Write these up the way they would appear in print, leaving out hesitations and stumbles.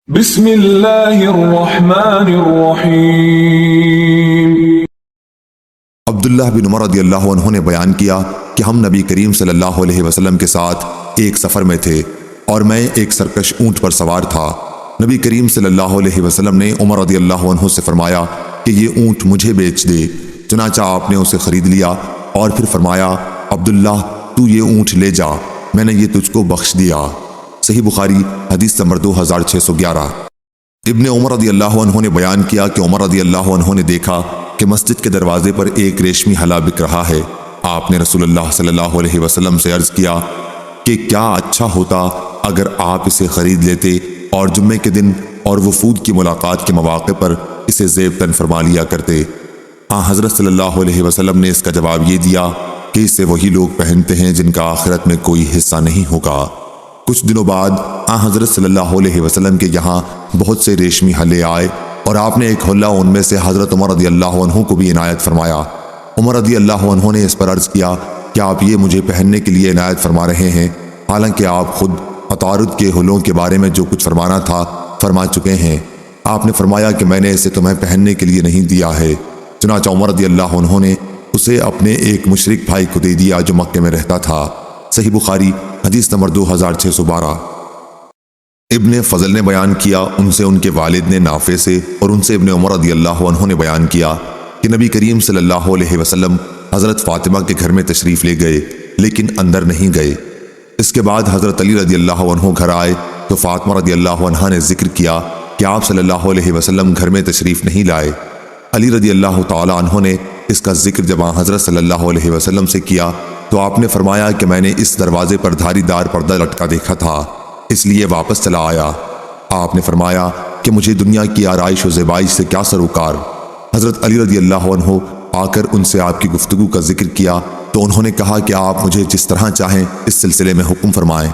بسم اللہ الرحمن الرحیم۔ عبداللہ بن عمر رضی اللہ عنہ نے بیان کیا کہ ہم نبی کریم صلی اللہ علیہ وسلم کے ساتھ ایک سفر میں تھے اور میں ایک سرکش اونٹ پر سوار تھا۔ نبی کریم صلی اللہ علیہ وسلم نے عمر رضی اللہ عنہ سے فرمایا کہ یہ اونٹ مجھے بیچ دے۔ چنانچہ آپ نے اسے خرید لیا اور پھر فرمایا عبداللہ تو یہ اونٹ لے جا، میں نے یہ تجھ کو بخش دیا۔ صحیح بخاری حدیث نمبر 2611۔ ابن عمر رضی اللہ عنہ نے بیان کیا کہ عمر رضی اللہ عنہ نے دیکھا کہ مسجد کے دروازے پر ایک ریشمی ہلا بک رہا ہے۔ آپ نے رسول اللہ صلی اللہ علیہ وسلم سے عرض کیا کہ کیا اچھا ہوتا اگر آپ اسے خرید لیتے اور جمعے کے دن اور وفود کی ملاقات کے مواقع پر اسے زیب تن فرما لیا کرتے۔ حضرت صلی اللہ علیہ وسلم نے اس کا جواب یہ دیا کہ اسے وہی لوگ پہنتے ہیں جن کا آخرت میں کوئی حصہ نہیں ہوگا۔ کچھ دنوں بعد حضرت صلی اللہ علیہ وسلم کے یہاں بہت سے ریشمی ہلے آئے اور آپ نے ایک حلہ ان میں سے حضرت عمر رضی اللہ عنہ کو بھی عنایت فرمایا۔ عمر رضی اللہ عنہ نے اس پر عرض کیا کہ آپ یہ مجھے پہننے کے لیے عنایت فرما رہے ہیں، حالانکہ آپ خود عطارد کے حلوں کے بارے میں جو کچھ فرمانا تھا فرما چکے ہیں۔ آپ نے فرمایا کہ میں نے اسے تمہیں پہننے کے لیے نہیں دیا ہے۔ چنانچہ عمر رضی اللہ عنہ نے اسے اپنے ایک مشرک بھائی کو دے دیا جو مکے میں رہتا تھا۔ صحیح بخاری حدیث نمبر 2612۔ ابن فضل نے بیان کیا ان سے ان کے والد نے نافع سے اور ان سے ابن عمر رضی اللہ عنہ نے بیان کیا کہ نبی کریم صلی اللہ علیہ وسلم حضرت فاطمہ کے گھر میں تشریف لے گئے لیکن اندر نہیں گئے۔ اس کے بعد حضرت علی رضی اللہ عنہ گھر آئے تو فاطمہ رضی اللہ عنہ نے ذکر کیا کہ آپ صلی اللہ علیہ وسلم گھر میں تشریف نہیں لائے۔ علی رضی اللہ تعالی عنہ نے اس کا ذکر جب حضرت صلی اللہ علیہ وسلم سے کیا تو آپ نے فرمایا کہ میں نے اس دروازے پر دھاری دار پردہ لٹکا دیکھا تھا، اس لیے واپس چلا آیا۔ آپ نے فرمایا کہ مجھے دنیا کی آرائش و زیبائش سے کیا سروکار۔ حضرت علی رضی اللہ عنہ آ کر ان سے آپ کی گفتگو کا ذکر کیا تو انہوں نے کہا کہ آپ مجھے جس طرح چاہیں اس سلسلے میں حکم فرمائیں۔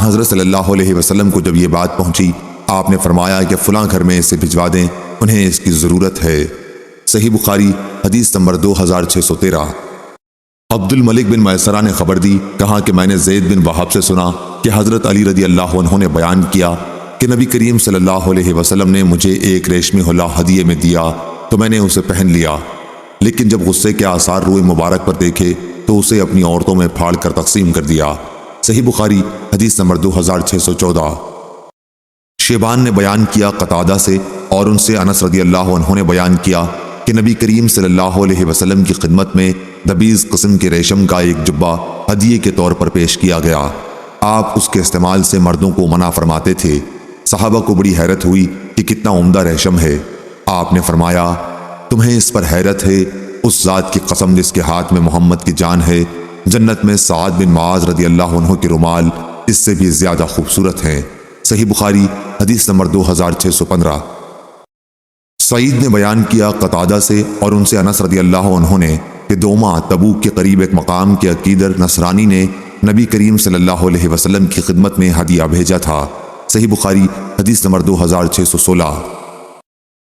حضرت صلی اللہ علیہ وسلم کو جب یہ بات پہنچی آپ نے فرمایا کہ فلاں گھر میں اسے بھجوا دیں، انہیں اس کی ضرورت ہے۔ صحیح بخاری حدیث نمبر 2613۔ عبد الملک بن میسرہ نے خبر دی، کہا کہ میں نے زید بن وہب سے سنا کہ حضرت علی رضی اللہ عنہ نے بیان کیا کہ نبی کریم صلی اللہ علیہ وسلم نے مجھے ایک ریشمی حلہ ہدیے میں دیا تو میں نے اسے پہن لیا، لیکن جب غصے کے آثار روئے مبارک پر دیکھے تو اسے اپنی عورتوں میں پھاڑ کر تقسیم کر دیا۔ صحیح بخاری حدیث نمبر 2614۔ شیبان نے بیان کیا قتادہ سے اور ان سے انس رضی اللہ عنہ نے بیان کیا کہ نبی کریم صلی اللہ علیہ وسلم کی خدمت میں دبیز قسم کے ریشم کا ایک جبہ ہدیے کے طور پر پیش کیا گیا۔ آپ اس کے استعمال سے مردوں کو منع فرماتے تھے۔ صحابہ کو بڑی حیرت ہوئی کہ کتنا عمدہ ریشم ہے۔ آپ نے فرمایا تمہیں اس پر حیرت ہے، اس ذات کی قسم جس کے ہاتھ میں محمد کی جان ہے، جنت میں سعد بن معاذ رضی اللہ عنہ کے رومال اس سے بھی زیادہ خوبصورت ہیں۔ صحیح بخاری حدیث نمبر 2615۔ سعید نے بیان کیا قتادہ سے اور ان سے انس رضی اللہ عنہ نے کہ دوما تبوک کے قریب ایک مقام کے عقیدر نصرانی نے نبی کریم صلی اللہ علیہ وسلم کی خدمت میں ہدیہ بھیجا تھا۔ صحیح بخاری حدیث نمبر 2616۔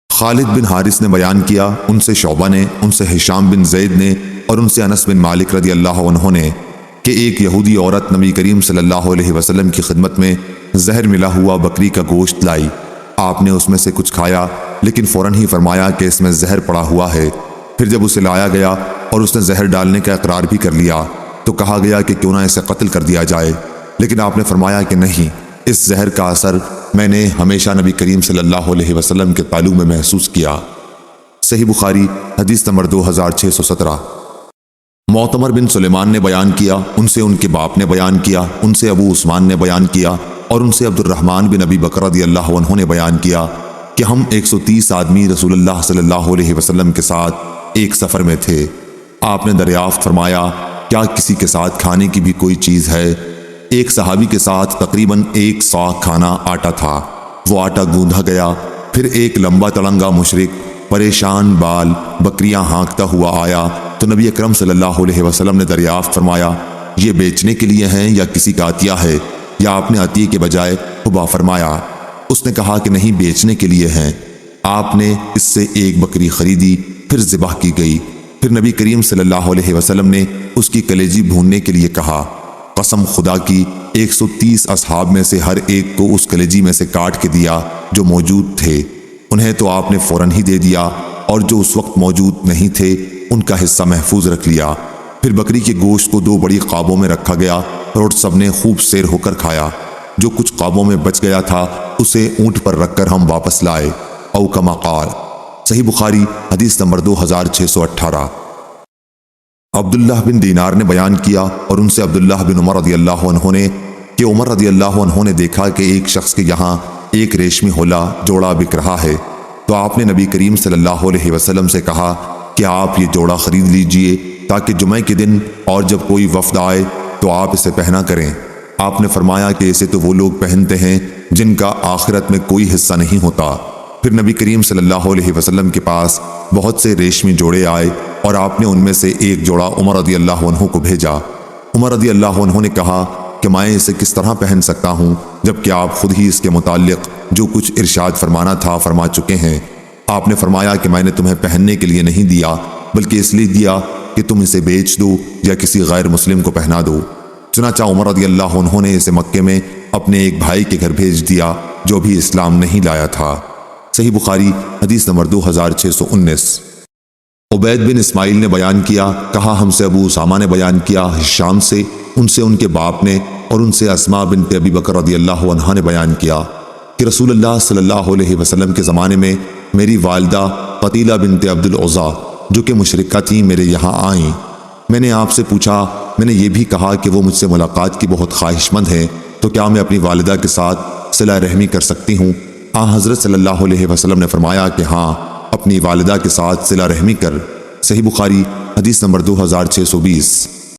خالد بن حارث نے بیان کیا ان سے شعبہ نے، ان سے ہشام بن زید نے اور ان سے انس بن مالک رضی اللہ عنہ نے کہ ایک یہودی عورت نبی کریم صلی اللہ علیہ وسلم کی خدمت میں زہر ملا ہوا بکری کا گوشت لائی۔ آپ نے اس میں سے کچھ کھایا لیکن فوراً ہی فرمایا کہ اس میں زہر پڑا ہوا ہے۔ پھر جب اسے لایا گیا اور اس نے زہر ڈالنے کا اقرار بھی کر لیا تو کہا گیا کہ کیوں نہ اسے قتل کر دیا جائے، لیکن آپ نے فرمایا کہ نہیں، اس زہر کا اثر میں نے ہمیشہ نبی کریم صلی اللہ علیہ وسلم کے تعلق میں محسوس کیا۔ صحیح بخاری حدیث نمبر 2617۔ معتمر بن سلیمان نے بیان کیا ان سے ان کے باپ نے بیان کیا، ان سے ابو عثمان نے بیان کیا اور ان سے عبد الرحمن بن ابی بکر رضی اللہ عنہ نے بیان کیا کہ ہم 130 آدمی رسول اللہ صلی اللہ علیہ وسلم کے ساتھ ایک سفر میں تھے۔ آپ نے دریافت فرمایا کیا کسی کے ساتھ کھانے کی بھی کوئی چیز ہے؟ ایک صحابی کے ساتھ تقریباً 1 صاع کھانا آٹا تھا۔ وہ آٹا گوندھا گیا۔ پھر ایک لمبا تڑنگا مشرک پریشان بال بکریاں ہانکتا ہوا آیا تو نبی اکرم صلی اللہ علیہ وسلم نے دریافت فرمایا یہ بیچنے کے لیے ہیں یا کسی کا عطیہ ہے، یا آپ نے عطیے کے بجائے حبا فرمایا؟ اس نے کہا کہ نہیں، بیچنے کے لیے ہیں۔ آپ نے اس سے ایک بکری خریدی، پھر ذبح کی گئی۔ پھر نبی کریم صلی اللہ علیہ وسلم نے اس کی کلیجی بھوننے کے لیے کہا، قسم خدا کی 130 اصحاب میں سے ہر ایک کو اس کلیجی میں سے کاٹ کے دیا جو موجود تھے۔ انہیں تو آپ نے فوراً ہی دے دیا، اور جو اس وقت موجود نہیں تھے ان کا حصہ محفوظ رکھ لیا۔ پھر بکری کے گوشت کو 2 بڑی قابوں میں رکھا گیا اور سب نے خوب سیر ہو کر کھایا۔ جو کچھ قابوں میں بچ گیا تھا اسے اونٹ پر رکھ کر ہم واپس لائے۔ او کما قال۔ صحیح بخاری حدیث نمبر 2618۔ عبداللہ بن دینار نے بیان کیا اور ان سے عبداللہ بن عمر رضی اللہ عنہ نے کہ عمر رضی اللہ عنہ نے دیکھا کہ ایک شخص کے یہاں ایک ریشمی ہولا جوڑا بک رہا ہے، تو آپ نے نبی کریم صلی اللہ علیہ وسلم سے کہا کہ آپ یہ جوڑا خرید لیجئے تاکہ جمعہ کے دن اور جب کوئی وفد آئے تو آپ اسے پہنا کریں۔ آپ نے فرمایا کہ اسے تو وہ لوگ پہنتے ہیں جن کا آخرت میں کوئی حصہ نہیں ہوتا۔ پھر نبی کریم صلی اللہ علیہ وسلم کے پاس بہت سے ریشمی جوڑے آئے اور آپ نے ان میں سے ایک جوڑا عمر رضی اللہ عنہ کو بھیجا۔ عمر رضی اللہ عنہ نے کہا کہ میں اسے کس طرح پہن سکتا ہوں جبکہ آپ خود ہی اس کے متعلق جو کچھ ارشاد فرمانا تھا فرما چکے ہیں۔ آپ نے فرمایا کہ میں نے تمہیں پہننے کے لیے نہیں دیا بلکہ اس لیے دیا کہ تم اسے بیچ دو یا کسی غیر مسلم کو پہنا دو۔ چنانچہ عمر رضی اللہ عنہ نے اسے مکے میں اپنے ایک بھائی کے گھر بھیج دیا جو بھی اسلام نہیں لایا تھا۔ صحیح بخاری حدیث نمبر 2619۔ عبید بن اسماعیل نے بیان کیا، کہا ہم سے ابو اسامہ نے بیان کیا ہشام سے، ان سے ان کے باپ نے، اور ان سے اسماء بنت ابی بکر رضی اللہ عنہا نے بیان کیا کہ رسول اللہ صلی اللہ علیہ وسلم کے زمانے میں میری والدہ قتیلہ بنت عبد العزیٰ جو کہ مشرکہ تھیں میرے یہاں آئیں۔ میں نے آپ سے پوچھا، میں نے یہ بھی کہا کہ وہ مجھ سے ملاقات کی بہت خواہش مند ہیں، تو کیا میں اپنی والدہ کے ساتھ صلہ رحمی کر سکتی ہوں؟ حضرت صلی اللہ علیہ وسلم نے فرمایا کہ ہاں، اپنی والدہ کے ساتھ صلہ رحمی کر۔ صحیح بخاری حدیث نمبر 2620۔